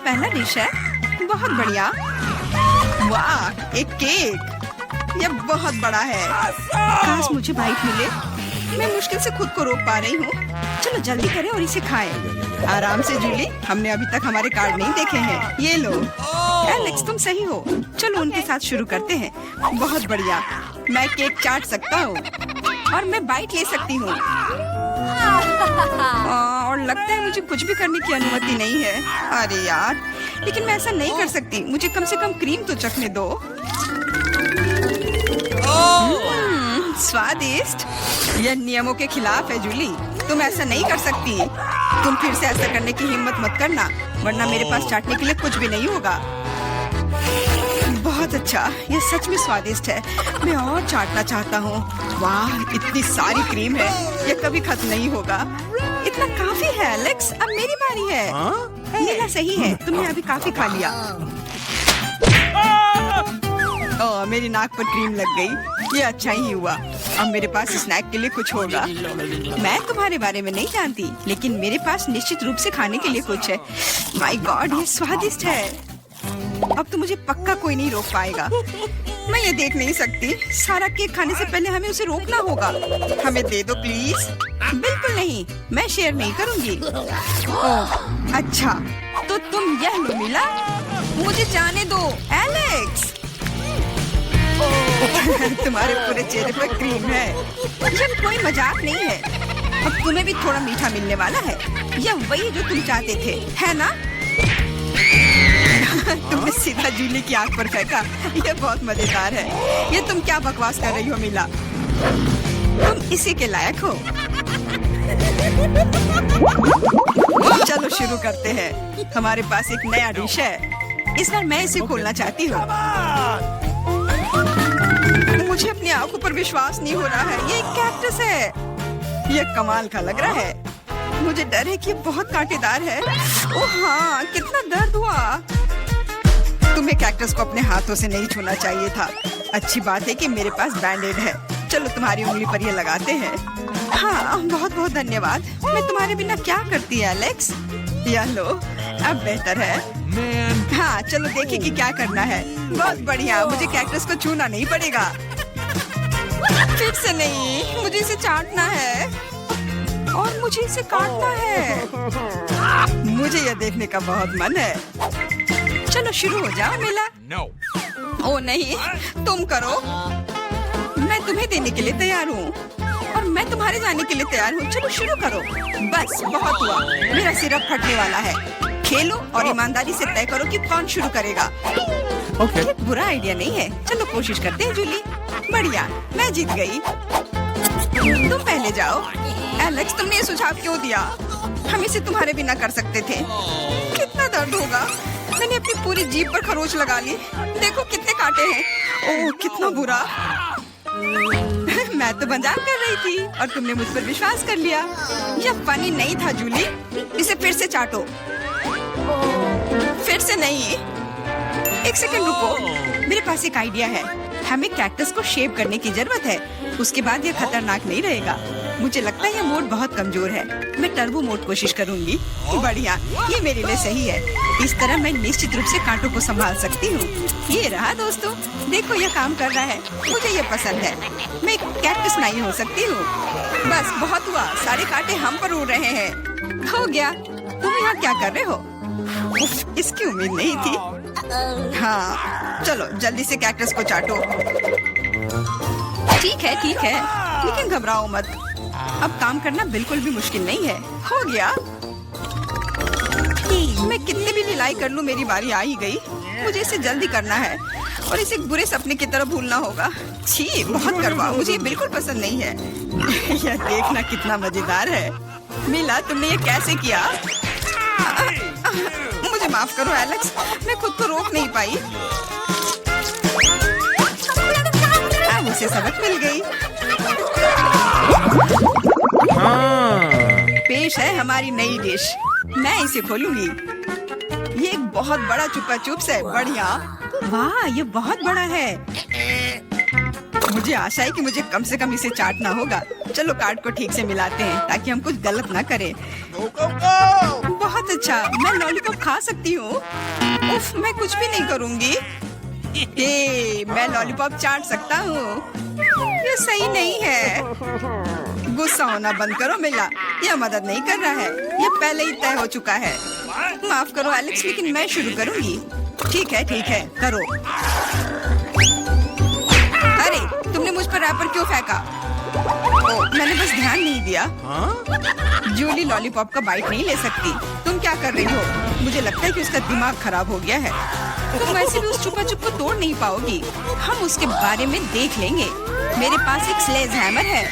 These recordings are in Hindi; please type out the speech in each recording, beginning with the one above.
पहला डिश है। बहुत बढ़िया। वाह, एक केक। यह बहुत बड़ा है। काश मुझे बाइट मिले। मैं मुश्किल से खुद को रोक पा रही हूँ। चलो जल्दी करें और इसे खाएं। आराम से जूली, हमने अभी तक हमारे कार्ड नहीं देखे हैं। ये लो। एलेक्स, तुम सही हो। चलो उनके साथ शुरू करते हैं। बहुत बढ़िया। मैं केक चाट सकता हूँ और मैं बाइट ले सकती हूँ। और लगता है मुझे कुछ भी करने की अनुमति नहीं है। अरे यार, लेकिन मैं ऐसा नहीं कर सकती। मुझे कम से कम क्रीम तो चखने दो। स्वादिष्ट। यह नियमों के खिलाफ है जूली। तुम ऐसा नहीं कर सकती। तुम फिर से ऐसा करने की हिम्मत मत करना, वरना मेरे पास चाटने के लिए कुछ भी नहीं होगा। बहुत अच्छा, यह सच में स्वादिष्ट है। मैं और चाटना चाहता हूँ। वाह, इतनी सारी क्रीम है। यह कभी खत्म नहीं होगा। इतना काफी है एलेक्स। अब मेरी बारी है। ये सही है, तुमने अभी काफी खा लिया। ओह, मेरी नाक पर क्रीम लग गई। ये अच्छा ही हुआ। अब मेरे पास स्नैक के लिए कुछ होगा। मैं तुम्हारे बारे में नहीं जानती, लेकिन मेरे पास निश्चित रूप से खाने के लिए कुछ है। माय गॉड, ये स्वादिष्ट है। अब तो मुझे पक्का कोई नहीं रोक पाएगा। मैं ये देख नहीं सकती। सारा केक खाने से पहले हमें उसे रोकना होगा। हमें दे दो प्लीज। बिल्कुल नहीं, मैं शेयर नहीं करूंगी। ओह, अच्छा, तो तुम यह लो मिला। मुझे जाने दो एलेक्स। तुम्हारे पूरे चेहरे पर क्रीम है। यह कोई मजाक नहीं है। अब तुम्हें भी थोड़ा मीठा मिलने वाला है। यह वही जो तुम चाहते थे, है ना? तुमने सीधा जूली की आंख पर फेंका। यह बहुत मजेदार है। ये तुम क्या बकवास कर रही हो मिला? तुम इसी के लायक हो। चलो शुरू करते हैं। हमारे पास एक नया डिश है। इस बार मैं इसे खोलना चाहती हूँ। मुझे अपनी आंखों पर विश्वास नहीं हो रहा है। ये एक कैक्टस है। यह कमाल का लग रहा है। मुझे डर है कि ये बहुत कांटेदार है। ओह हाँ, कितना दर्द हुआ। तुम्हें कैक्टस को अपने हाथों से नहीं छूना चाहिए था। अच्छी बात है कि मेरे पास बैंडेड है। चलो तुम्हारी उंगली पर ये लगाते हैं। हाँ, बहुत बहुत धन्यवाद। मैं तुम्हारे बिना क्या करती है एलेक्स? यह लो, अब बेहतर है। हाँ, चलो देखें कि क्या करना है। बहुत बढ़िया, मुझे कैक्टस को छूना नहीं पड़ेगा। फिर से नहीं, मुझे इसे चाटना है और मुझे इसे काटना है। मुझे यह देखने का बहुत मन है। चलो शुरू हो जाओ मिला। ओ नहीं, तुम करो। मैं तुम्हें देने के लिए तैयार हूँ और मैं तुम्हारे जाने के लिए तैयार हूँ। चलो शुरू करो। बस बहुत हुआ, मेरा सिरप फटने वाला है। खेलो और ईमानदारी से तय करो कि कौन शुरू करेगा। ये बुरा आइडिया नहीं है। चलो कोशिश करते हैं जूली। बढ़िया, मैं जीत गई। तुम पहले जाओ। एलेक्स, तुमने ये सुझाव क्यों दिया? हम इसे तुम्हारे बिना कर सकते थे। कितना दर्द होगा। मैंने अपनी पूरी जीभ पर खरोच लगा ली। देखो कितने कांटे हैं। ओह, कितना बुरा। मैं तो मजाक कर रही थी और तुमने मुझ पर विश्वास कर लिया। यह फनी नहीं था जूली। इसे फिर से चाटो। फिर से नहीं। एक सेकंड रुको, मेरे पास एक आइडिया है। हमें कैक्टस को शेव करने की जरूरत है। उसके बाद यह खतरनाक नहीं रहेगा। मुझे लगता है यह मोड बहुत कमजोर है। मैं टर्बो मोड कोशिश करूंगी। बढ़िया, ये मेरे लिए सही है। इस तरह मैं निश्चित रूप से कांटों को संभाल सकती हूँ। ये रहा दोस्तों, देखो यह काम कर रहा है। मुझे यह पसंद है। मैं एक कैक्टस नहीं हो सकती हूँ। बस बहुत हुआ, सारे कांटे हम पर उड़ रहे हैं। हो गया। तुम यहाँ क्या कर रहे हो? उफ, इसकी उम्मीद नहीं थी। हाँ, चलो जल्दी से कैक्टस को चाटो। ठीक है, लेकिन घबराओ मत। अब काम करना बिल्कुल भी मुश्किल नहीं है। हो गया। मैं कितने भी ढिलाई कर लूं, मेरी बारी आ ही गई। मुझे इसे जल्दी करना है और इसे एक बुरे सपने की तरह भूलना होगा। छी, बहुत कड़वा। मुझे ये बिल्कुल पसंद नहीं है। यह देखना कितना मजेदार है। मिला, तुमने ये कैसे किया? मुझे माफ करो एलेक्स, मैं खुद को रोक नहीं पाई। अब उसे सबक मिल गई। पेश है हमारी नई डिश। मैं इसे खोलूंगी। ये एक बहुत बड़ा चुपा चुप्स है। बढ़िया। वाह, ये बहुत बड़ा है। मुझे आशा है कि मुझे कम से कम इसे चाटना होगा। चलो कार्ड को ठीक से मिलाते हैं ताकि हम कुछ गलत ना करें। बहुत अच्छा, मैं लॉलीपॉप खा सकती हूँ। उफ, मैं कुछ भी नहीं करूँगी। मैं लॉलीपॉप चाट सकता हूँ। ये सही नहीं है। गुस्सा होना बंद करो मिला, यह मदद नहीं कर रहा है, यह पहले ही तय हो चुका है। माफ करो एलेक्स, लेकिन मैं शुरू करूँगी। ठीक है, करो। अरे, तुमने मुझ पर रैपर क्यों फेंका? मैंने बस ध्यान नहीं दिया। जूली लॉलीपॉप का बाइट नहीं ले सकती। तुम क्या कर रही हो? मुझे लगता है कि उसका दिमाग खराब हो गया है। तुम वैसे भी उस चुपा चुप को तोड़ नहीं पाओगी। हम उसके बारे में देख लेंगे। मेरे पास एक स्लेज हैमर है।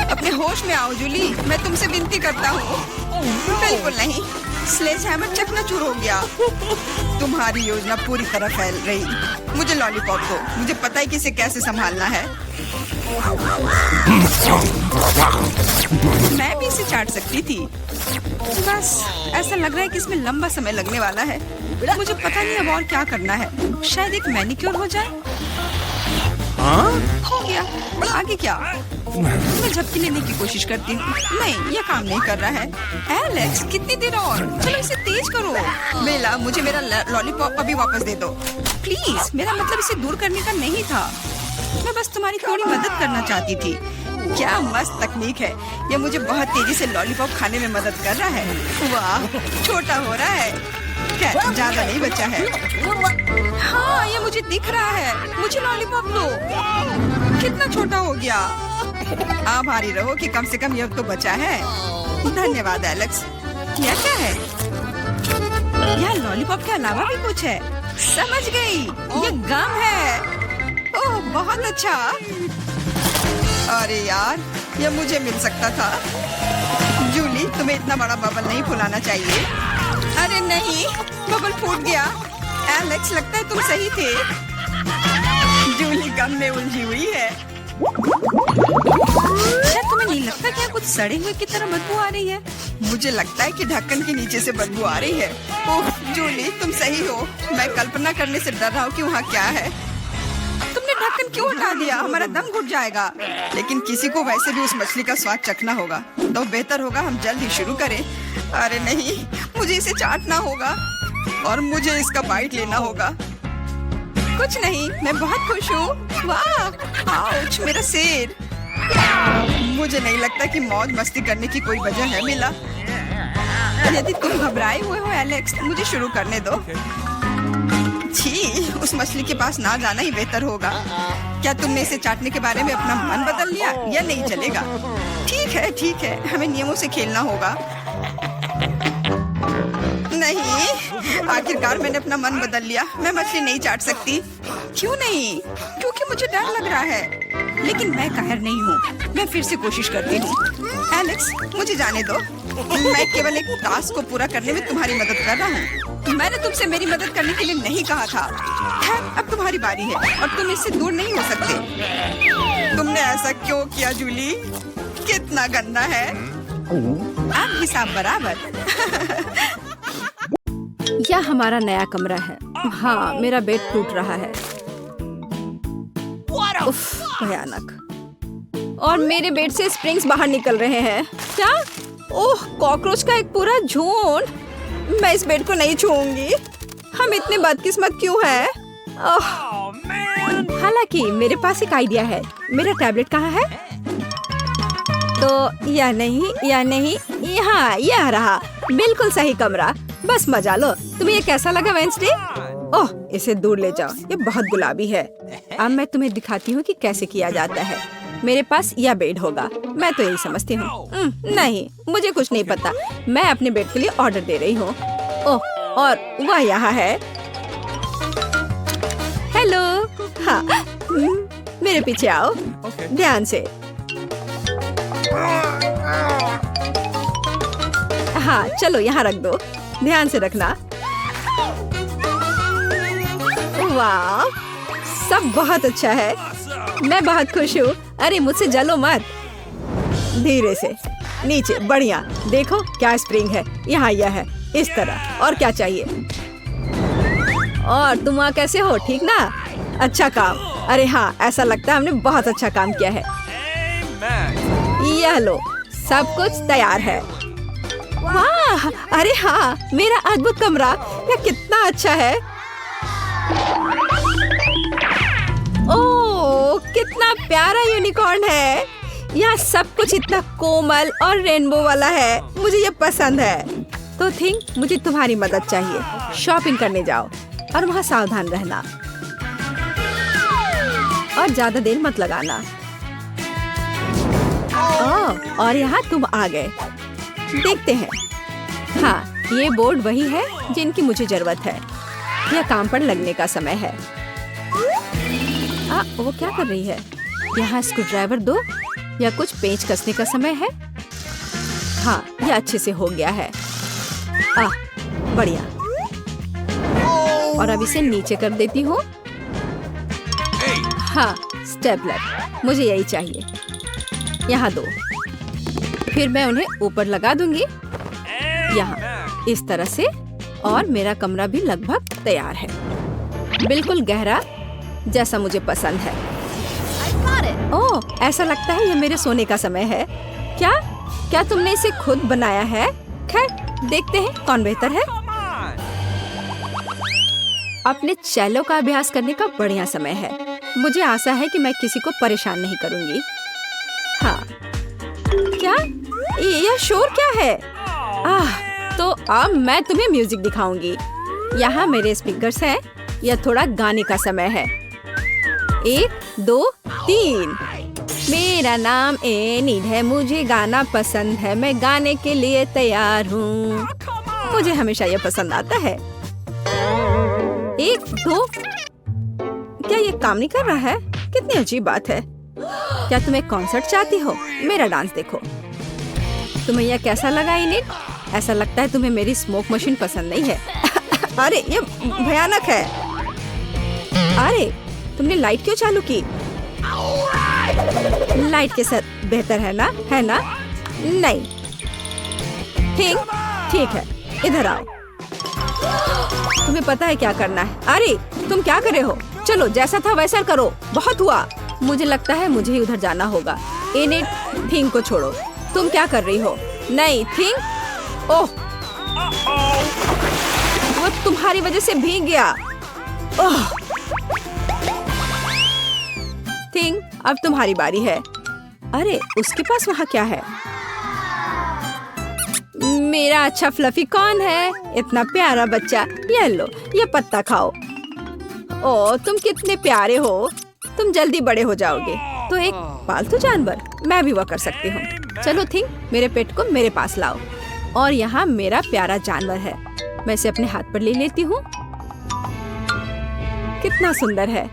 अपने होश में आओ जूली, मैं तुमसे विनती करता हूँ। बिल्कुल नहीं, स्लेज हैमर चकनाचूर हो गया। तुम्हारी योजना पूरी तरह फैल रही। मुझे लॉलीपॉप दो, मुझे पता है कि इसे कैसे संभालना है। मैं भी इसे चाट सकती थी। बस ऐसा लग रहा है कि इसमें लंबा समय लगने वाला है। मुझे पता नहीं अब और क्या करना है। शायद एक मैनिक्योर हो जाए। हो गया। आगे क्या? मैं झपकी लेने की कोशिश करती हूँ। नहीं, यह काम नहीं कर रहा है। एलेक्स, कितनी देर और? चलो इसे तेज करो। बेला, मुझे मेरा लॉलीपॉप अभी वापस दे दो प्लीज। मेरा मतलब इसे दूर करने का नहीं था। मैं बस तुम्हारी थोड़ी मदद करना चाहती थी। क्या मस्त तकनीक है। यह मुझे बहुत तेजी से लॉलीपॉप खाने में मदद कर रहा है। वाह, छोटा हो रहा है। क्या ज्यादा नहीं बचा है? हाँ, ये मुझे दिख रहा है। मुझे लॉलीपॉप दो। कितना छोटा हो गया। आभारी रहो कि कम से कम यह तो बचा है। धन्यवाद एलेक्स। यह क्या है? यह लॉलीपॉप के अलावा भी कुछ है। समझ गई, ये गम है। ओह, बहुत अच्छा। अरे यार, यह मुझे मिल सकता था। जूली, तुम्हें इतना बड़ा बबल नहीं फुलाना चाहिए। अरे नहीं, बबल फूट गया। एलेक्स, लगता है तुम सही थे। जूली गम में उलझी हुई है। शायद तुम्हें नहीं लगता क्या कुछ सड़े हुए की तरह बदबू आ रही है? मुझे लगता है कि ढक्कन के नीचे से बदबू आ रही है। ओह जूली, तुम सही हो। मैं कल्पना करने से डर रहा हूँ कि वहाँ क्या है। तुमने ढक्कन क्यों हटा दिया? हमारा दम घुट जाएगा। लेकिन किसी को वैसे भी उस मछली का स्वाद चखना होगा, तो बेहतर होगा हम जल्द ही शुरू करें। अरे नहीं, मुझे इसे चाटना होगा और मुझे इसका बाइट लेना होगा। कुछ नहीं, मैं बहुत खुश हूँ। वाह, आउच, मेरा सिर। मुझे नहीं लगता कि मौज मस्ती करने की कोई वजह है मिला। यदि तुम घबराए हुए हो एलेक्स, मुझे शुरू करने दो। छी, उस मछली के पास ना जाना ही बेहतर होगा। क्या तुमने इसे चाटने के बारे में अपना मन बदल लिया? या नहीं चलेगा? ठीक है, हमें नियमों से खेलना होगा। नहीं, आखिरकार मैंने अपना मन बदल लिया। मैं मछली नहीं चाट सकती। क्यों नहीं? क्योंकि मुझे डर लग रहा है। लेकिन मैं कायर नहीं हूँ। मैं फिर से कोशिश करती हूँ। एलेक्स, मुझे जाने दो। मैं केवल एक टास्क को पूरा करने में तुम्हारी मदद कर रहा हूँ। मैंने तुमसे मेरी मदद करने के लिए नहीं कहा था। खैर, अब तुम्हारी बारी है और तुम इससे दूर नहीं हो सकते। तुमने ऐसा क्यों किया जूली? कितना गंदा है। अब हिसाब बराबर। यह हमारा नया कमरा है। हाँ, मेरा बेड टूट रहा है। उफ, भयानक। और मेरे बेड से स्प्रिंग्स बाहर निकल रहे हैं। क्या? ओह, कॉकरोच का एक पूरा झुंड। मैं इस बेड को नहीं छूऊंगी। हम इतने बदकिस्मत क्यों हैं? हालांकि मेरे पास एक आइडिया है। मेरा टैबलेट कहाँ है? तो या नहीं, यहाँ यह रहा। बिल्कुल सही कमरा। बस मजा लो। तुम्हें ये कैसा लगा वेंसडे? ओह, इसे दूर ले जाओ, ये बहुत गुलाबी है। अब मैं तुम्हें दिखाती हूँ कि कैसे किया जाता है। मेरे पास यह बेड होगा। मैं तो यही समझती हूँ। नहीं, मुझे कुछ नहीं पता। मैं अपने बेड के लिए ऑर्डर दे रही हूँ। ओह, और वह यहाँ है। हेलो। हाँ, मेरे पीछे आओ। ध्यान से। हाँ, चलो यहाँ रख दो। ध्यान से रखना। वाह, सब बहुत अच्छा है। मैं बहुत खुश हूँ। अरे मुझसे जलो मत। धीरे से नीचे। बढ़िया। देखो क्या स्प्रिंग है। यहाँ यह है, इस तरह। और क्या चाहिए? और तुम वहाँ कैसे हो? ठीक ना? अच्छा काम। अरे हाँ, ऐसा लगता है हमने बहुत अच्छा काम किया है। यह लो, सब कुछ तैयार है। वाह, अरे हाँ, मेरा अद्भुत कमरा, यह कितना अच्छा है। ओह, कितना प्यारा यूनिकॉर्न है। यहाँ सब कुछ इतना कोमल और रेनबो वाला है, मुझे ये पसंद है। तो थिंक, मुझे तुम्हारी मदद चाहिए। शॉपिंग करने जाओ और वहाँ सावधान रहना और ज्यादा देर मत लगाना। ओह, और यहाँ तुम आ गए। देखते हैं। हाँ, ये बोर्ड वही है जिनकी मुझे जरूरत है। यह काम पर लगने का समय है। वो क्या कर रही है? यहाँ स्क्रू ड्राइवर दो या कुछ पेंच कसने का समय है। हाँ, यह अच्छे से हो गया है। बढ़िया। और अब इसे नीचे कर देती हूँ। हाँ, स्टेपलर, मुझे यही चाहिए। यहाँ दो। फिर मैं उन्हें ऊपर लगा दूंगी, यहाँ इस तरह से। और मेरा कमरा भी लगभग तैयार है, बिल्कुल गहरा जैसा मुझे पसंद है। ओह, ऐसा लगता है ये मेरे सोने का समय है। क्या तुमने इसे खुद बनाया है? खैर, देखते हैं कौन बेहतर है। अपने चेलो का अभ्यास करने का बढ़िया समय है। मुझे आशा है कि मैं किसी को परेशान नहीं करूंगी। हाँ, क्या यह शोर क्या है? तो अब मैं तुम्हें म्यूजिक दिखाऊंगी। यहाँ मेरे स्पीकर्स हैं। यह थोड़ा गाने का समय है। 1 2 3। मेरा नाम एनिड है, मुझे गाना पसंद है, मैं गाने के लिए तैयार हूँ। मुझे हमेशा यह पसंद आता है। 1 2। क्या ये काम नहीं कर रहा है? कितनी अजीब बात है। क्या तुम एक कॉन्सर्ट चाहती हो? मेरा डांस देखो। तुम्हें यह कैसा लगा एनिड? ऐसा लगता है तुम्हें मेरी स्मोक मशीन पसंद नहीं है। अरे, ये भयानक है। अरे, तुमने लाइट क्यों चालू की? लाइट के साथ बेहतर है ना? नहीं। ठीक है, इधर आओ। तुम्हें पता है क्या करना है। अरे, तुम क्या कर रहे हो? चलो, जैसा था वैसा करो। बहुत हुआ। मुझे लगता है मुझे ही उधर जाना होगा। एनिड, थिंग को छोड़ो। तुम क्या कर रही हो? नहीं, थिंग। ओह, वो तुम्हारी वजह से भीग गया। ओह, थिंग, अब तुम्हारी बारी है। अरे, उसके पास वहाँ क्या है? मेरा अच्छा फ्लफी कौन है? इतना प्यारा बच्चा। ये लो, ये पत्ता खाओ। ओह, तुम कितने प्यारे हो। तुम जल्दी बड़े हो जाओगे। तो एक पालतू जानवर, मैं भी वह कर सकती हूँ। चलो थिंग, मेरे पेट को मेरे पास लाओ। और यहाँ मेरा प्यारा जानवर है। मैं इसे अपने हाथ पर ले लेती हूँ। कितना सुंदर है,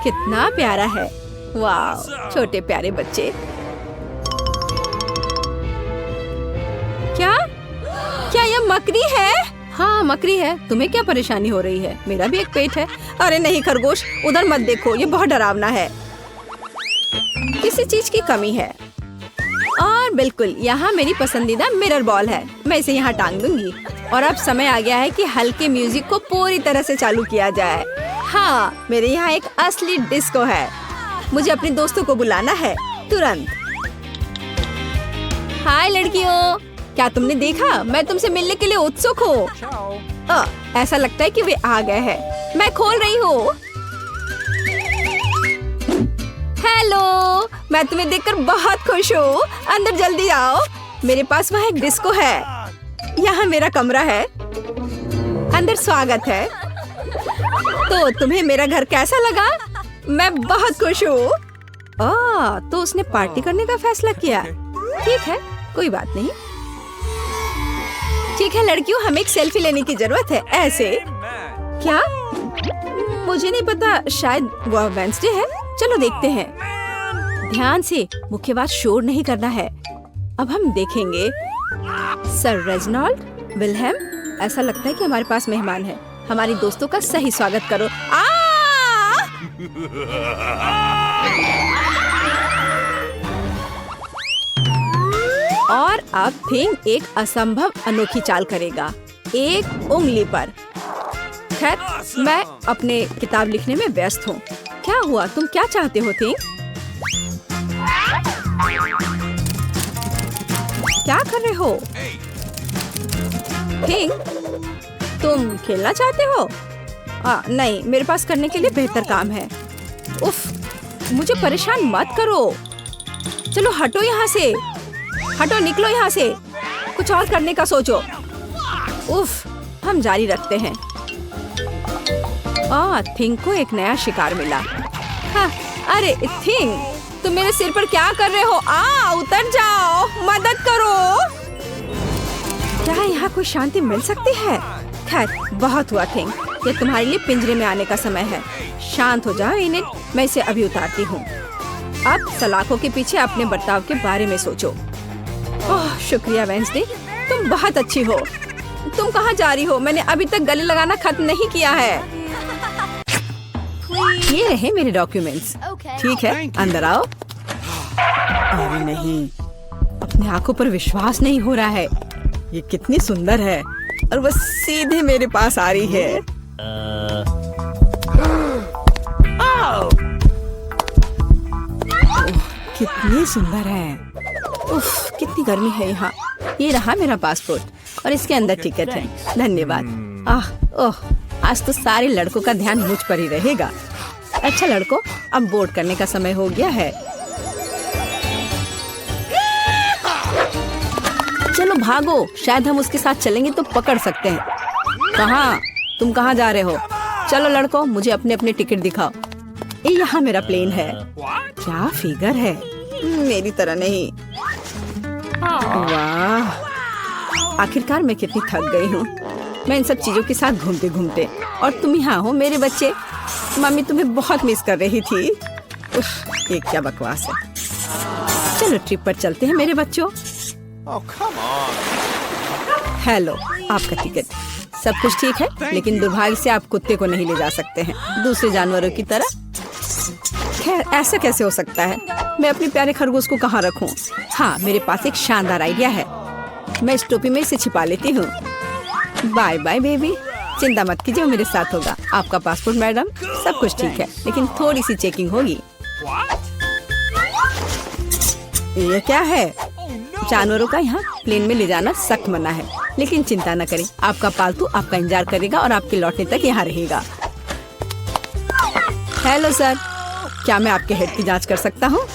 कितना प्यारा है। वाह, छोटे प्यारे बच्चे। क्या यह मकड़ी है? हाँ, मकड़ी है। तुम्हें क्या परेशानी हो रही है? मेरा भी एक पेट है। अरे नहीं खरगोश, उधर मत देखो, ये बहुत डरावना है। किसी चीज की कमी है। और बिल्कुल, यहाँ मेरी पसंदीदा मिरर बॉल है। मैं इसे यहाँ टांग दूंगी। और अब समय आ गया है कि हल्के म्यूजिक को पूरी तरह से चालू किया जाए। हाँ, मेरे यहाँ एक असली डिस्को है। मुझे अपने दोस्तों को बुलाना है तुरंत। हाय लड़कियों, क्या तुमने देखा? मैं तुमसे मिलने के लिए उत्सुक हूँ। ऐसा लगता है कि वे आ गए हैं। मैं खोल रही हूँ। हेलो, मैं तुम्हें देखकर बहुत खुश हूँ। अंदर जल्दी आओ। मेरे पास वहाँ एक डिस्को है। यहाँ मेरा कमरा है। अंदर स्वागत है। तो तुम्हें मेरा घर कैसा लगा? मैं बहुत खुश हूँ। तो उसने पार्टी करने का फैसला किया। ठीक है, कोई बात नहीं। ठीक है लड़कियों, हमें एक सेल्फी लेने की जरूरत है। ऐसे क्या? मुझे नहीं पता, शायद वह वेडनेसडे है। चलो देखते हैं। ध्यान से, मुख्य बात शोर नहीं करना है। अब हम देखेंगे। सर रेजिनाल्ड, विल्हेम, ऐसा लगता है कि हमारे पास मेहमान है। हमारी दोस्तों का सही स्वागत करो। और अब थिंग एक असंभव अनोखी चाल करेगा, एक उंगली पर। खैर, मैं अपने किताब लिखने में व्यस्त हूँ। क्या हुआ? तुम क्या चाहते हो थिंग? क्या कर रहे हो? थिंग, तुम खेलना चाहते हो? नहीं, मेरे पास करने के लिए बेहतर काम है। उफ, मुझे परेशान मत करो। चलो हटो यहाँ से, हटो, निकलो यहाँ से। कुछ और करने का सोचो। उफ, हम जारी रखते हैं। थिंग को एक नया शिकार मिला। हाँ, अरे थिंग, तुम मेरे सिर पर क्या कर रहे हो? उतर जाओ, मदद करो। क्या यहाँ कोई शांति मिल सकती है? खैर, बहुत हुआ थिंग, ये तुम्हारे लिए पिंजरे में आने का समय है। शांत हो जाओ इनिट, मैं इसे अभी उतारती हूँ। अब सलाखों के पीछे अपने बर्ताव के बारे में सोचो। ओह, शुक्रिया वेंसडे, तुम बहुत अच्छी हो। तुम कहाँ जा रही हो? मैंने अभी तक गले लगाना खत्म नहीं किया है। ये रहे मेरे डॉक्यूमेंट्स। ठीक है, अंदर आओ। अरे नहीं, अपनी आंखों पर विश्वास नहीं हो रहा है। ये कितनी सुंदर है और वो सीधे मेरे पास आ रही है। कितनी सुंदर है। उफ, कितनी गर्मी है यहाँ। ये रहा मेरा पासपोर्ट और इसके अंदर टिकट है। धन्यवाद। ओह, आज तो सारे लड़कों का ध्यान मुझ पर ही रहेगा। अच्छा लड़कों, अब बोर्ड करने का समय हो गया है। चलो भागो, शायद हम उसके साथ चलेंगे तो पकड़ सकते हैं। कहाँ? तुम कहाँ जा रहे हो? चलो लड़कों, मुझे अपने अपने टिकट दिखाओ। ये यहाँ मेरा प्लेन है। क्या फिगर है, मेरी तरह नहीं। वाह, आखिरकार मैं कितनी थक गई हूँ। मैं इन सब चीजों के साथ घूमते घूमते, और तुम यहाँ हो मेरे बच्चे। मम्मी तुम्हें बहुत मिस कर रही थी। उफ, ये क्या बकवास है। चलो ट्रिप पर चलते हैं मेरे बच्चों। हेलो, आपका टिकट। सब कुछ ठीक है, लेकिन दुर्भाग्य से आप कुत्ते को नहीं ले जा सकते हैं, दूसरे जानवरों की तरह। खैर, ऐसा कैसे हो सकता है? मैं अपने प्यारे खरगोश को कहाँ रखूं? हाँ, मेरे पास एक शानदार आइडिया है। मैं इस टोपी में इसे छिपा लेती हूँ। बाय बाय बेबी, चिंता मत कीजिए, वो मेरे साथ होगा। आपका पासपोर्ट मैडम, सब कुछ ठीक है, लेकिन थोड़ी सी चेकिंग होगी। ये क्या है? जानवरों का यहाँ प्लेन में ले जाना सख्त मना है, लेकिन चिंता न करें, आपका पालतू आपका इंतजार करेगा और आपके लौटने तक यहाँ रहेगा। हेलो सर, क्या मैं आपके हेड की जांच कर सकता हूँ?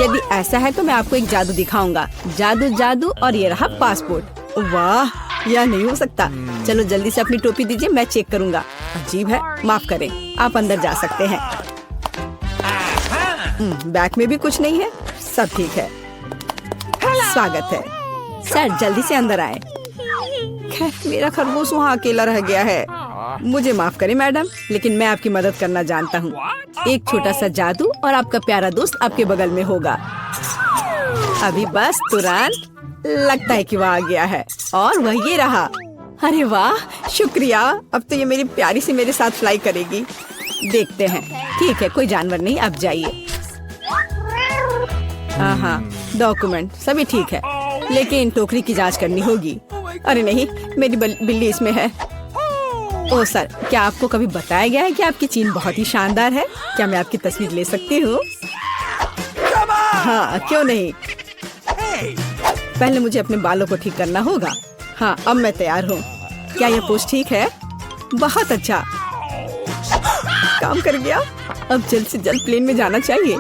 यदि ऐसा है तो मैं आपको एक जादू दिखाऊंगा। जादू जादू, और ये रहा पासपोर्ट। वाह, यह नहीं हो सकता। चलो जल्दी से अपनी टोपी दीजिए, मैं चेक करूंगा। अजीब है, माफ करें, आप अंदर जा सकते हैं। बैग में भी कुछ नहीं है, सब ठीक है। स्वागत है सर, जल्दी से अंदर आए। खैर, मेरा खरगोश वहाँ अकेला रह गया है। मुझे माफ करें मैडम, लेकिन मैं आपकी मदद करना जानता हूँ। एक छोटा सा जादू और आपका प्यारा दोस्त आपके बगल में होगा। अभी बस तुरंत। लगता है कि वह आ गया है, और वह ये रहा। अरे वाह, शुक्रिया। अब तो ये मेरी प्यारी सी मेरे साथ फ्लाई करेगी। देखते हैं। ठीक है, कोई जानवर नहीं, अब जाइए। हाँ, डॉक्यूमेंट सभी ठीक है, लेकिन टोकरी की जांच करनी होगी। अरे नहीं, मेरी बिल्ली इसमें है। ओह सर, क्या आपको कभी बताया गया है कि आपकी चीन बहुत ही शानदार है? क्या मैं आपकी तस्वीर ले सकती हूँ? हाँ, क्यों नहीं। पहले मुझे अपने बालों को ठीक करना होगा। हाँ, अब मैं तैयार हूँ। क्या यह पोस्ट ठीक है? बहुत अच्छा, काम कर गया। अब जल्द से जल्द प्लेन में जाना चाहिए।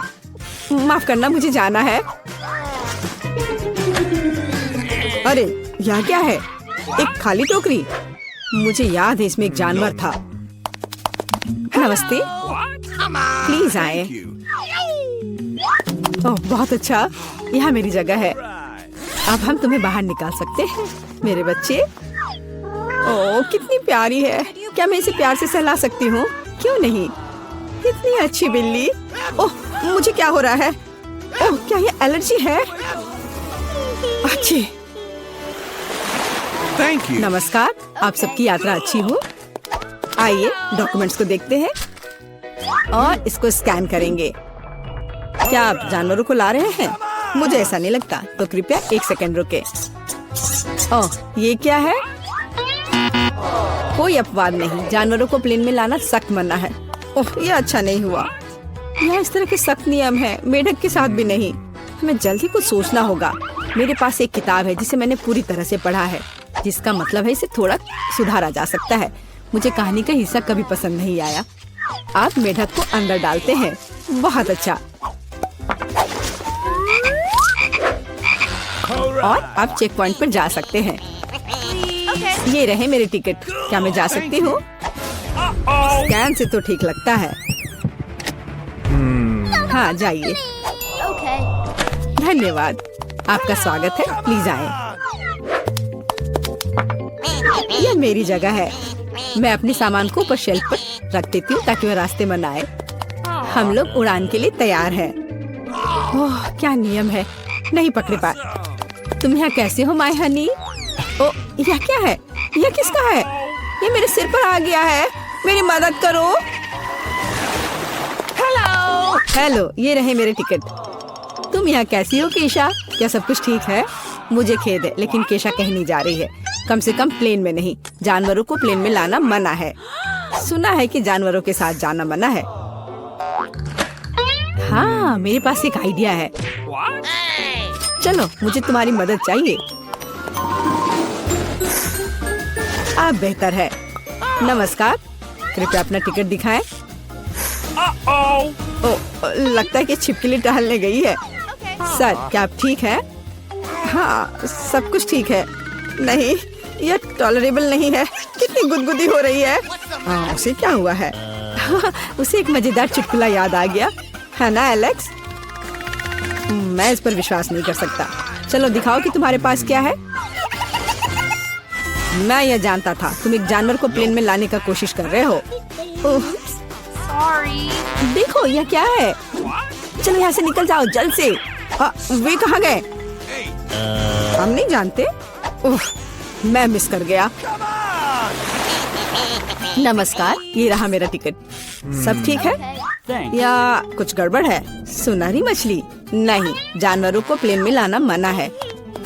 माफ करना, मुझे जाना है। अरे, यहाँ क्या है? एक खाली टोकरी। मुझे याद है इसमें एक जानवर था। नमस्ते, प्लीज आए। ओह, बहुत अच्छा, यहाँ मेरी जगह है। अब हम तुम्हें बाहर निकाल सकते हैं मेरे बच्चे। ओह, कितनी प्यारी है। क्या मैं इसे प्यार से सहला सकती हूँ? क्यों नहीं, कितनी अच्छी बिल्ली। ओह, मुझे क्या हो रहा है? ओह, क्या ये एलर्जी है? अच्छी। नमस्कार, आप सबकी यात्रा अच्छी हो। आइए, डॉक्यूमेंट्स को देखते हैं और इसको स्कैन करेंगे। क्या आप जानवरों को ला रहे हैं? मुझे ऐसा नहीं लगता, तो कृपया 1 सेकंड रुके। ओह, ये क्या है? कोई अपवाद नहीं, जानवरों को प्लेन में लाना सख्त मना है। ओह, ये अच्छा नहीं हुआ। यहाँ इस तरह के सख्त नियम हैं, मेढक के साथ भी नहीं। हमें जल्द ही कुछ सोचना होगा। मेरे पास एक किताब है जिसे मैंने पूरी तरह से पढ़ा है। जिसका मतलब है इसे थोड़ा सुधारा जा सकता है। मुझे कहानी का हिस्सा कभी पसंद नहीं आया। आप मेढक को अंदर डालते हैं। बहुत अच्छा। और आप चेक पॉइंट पर जा सकते हैं। ये रहे मेरे टिकट। क्या मैं जा सकती हूँ? स्कैन से तो ठीक लगता है। हाँ, जाइए। धन्यवाद। आपका स्वागत है। प्लीज आए। यह मेरी जगह है। मैं अपने सामान को ऊपर शेल्फ पर रख देती हूँ ताकि वह रास्ते में न आए। हम लोग उड़ान के लिए तैयार हैं। ओह, क्या नियम है। नहीं पकड़े पा। तुम यहाँ कैसे हो माय हनी? ओ, यह क्या है? यह किसका है? ये मेरे सिर पर आ गया है। मेरी मदद करो। हेलो, ये रहे मेरे टिकट। तुम यहाँ कैसी हो केशा? क्या सब कुछ ठीक है? मुझे खेद है, लेकिन केशा कहीं नहीं जा रही है। कम से कम प्लेन में नहीं। जानवरों को प्लेन में लाना मना है। सुना है कि जानवरों के साथ जाना मना है। हाँ, मेरे पास एक आइडिया है। चलो, मुझे तुम्हारी मदद चाहिए। आप बेहतर है। नमस्कार, कृपया अपना टिकट दिखाएं। ओ, लगता है कि छिपकली टहलने गई है। सर, क्या आप ठीक है? हाँ, सब कुछ ठीक है। नहीं, यह टॉलरेबल नहीं है। कितनी गुदगुदी हो रही है। हाँ, उसे क्या हुआ है? उसे एक मजेदार चुटकुला याद आ गया है ना एलेक्स? मैं इस पर विश्वास नहीं कर सकता। चलो दिखाओ कि तुम्हारे पास क्या है। मैं यह जानता था। तुम एक जानवर को प्लेन में लाने का कोशिश कर रहे हो। ओह, देखो यह क्या है। चलो यहाँ से निकल जाओ जल्द से। वे कहाँ गए? हम नहीं जानते। मैं मिस कर गया। नमस्कार, ये रहा मेरा टिकट। सब ठीक है या कुछ गड़बड़ है? सुनहरी मछली? नहीं, जानवरों को प्लेन में लाना मना है।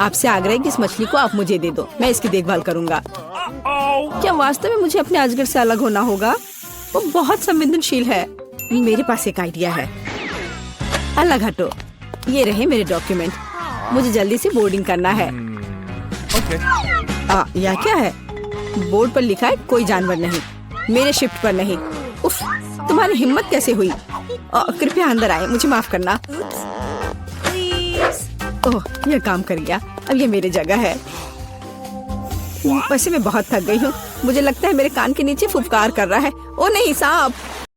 आपसे आग्रह है कि इस मछली को आप मुझे दे दो। मैं इसकी देखभाल करूंगा। क्या वास्तव में मुझे अपने अजगर से अलग होना होगा? वो बहुत संवेदनशील है। मेरे पास एक आइडिया है। अलग हटो। ये रहे मेरे डॉक्यूमेंट। मुझे जल्दी से बोर्डिंग करना है। यह क्या है? बोर्ड पर लिखा है कोई जानवर नहीं। मेरे शिफ्ट पर नहीं। उफ, तुम्हारी हिम्मत कैसे हुई? कृपया अंदर आए। मुझे माफ करना। ओह, यह काम कर गया। अब ये मेरी जगह है। वैसे मैं बहुत थक गई हूँ। मुझे लगता है मेरे कान के नीचे फुफकार कर रहा है। ओ नहीं, सांप।